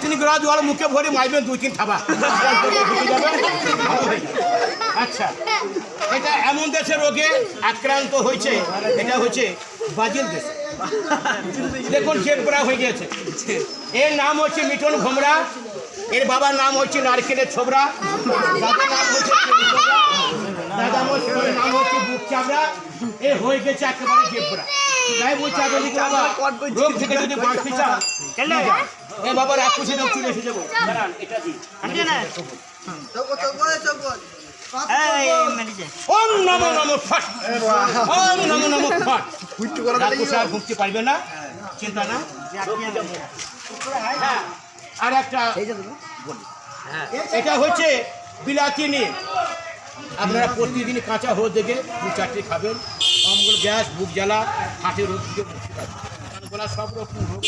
2-3 glass জল মুখে ভরে মাইবেন 2-3 থাবা। আচ্ছা, এটা এমন দেশের রোগে আক্রান্ত হয়েছে, এটা হচ্ছে ব্রাজিল দেশে। দেখুন জেব্রা হয়ে গেছে। এর নাম হচ্ছে মিটন ভোমরা, এর বাবার নাম হচ্ছে নারকেলের ছোবরা, দাদার নাম হচ্ছে দাদা মশাইয়ের নাম হচ্ছে বুক চাবড়া। এ হয়ে গেছে একেবারে জেব্রা। তাই বলছি আপনি বাবা রোগ থেকে যদি বাঁচতে চান, এ বাবা রাক্ষসী রোগ চলে এসে যাবো। দাঁড়ান, এটা দিই। ওম নমো নমো ফট, ওম নমো নমো ফট। রাক্ষস আর ভুগতে পারবে না, চিন্তা না। হ্যাঁ, আর একটা এটা হচ্ছে বিলাতি নিম। আপনারা প্রতিদিন কাঁচা হয়ে দেখে 2-4টে খাবেন। অম্বল, গ্যাস, বুক জ্বালা, হাঁটের রোগ থেকে মুক্তি পাবেন। সব রকম রোগ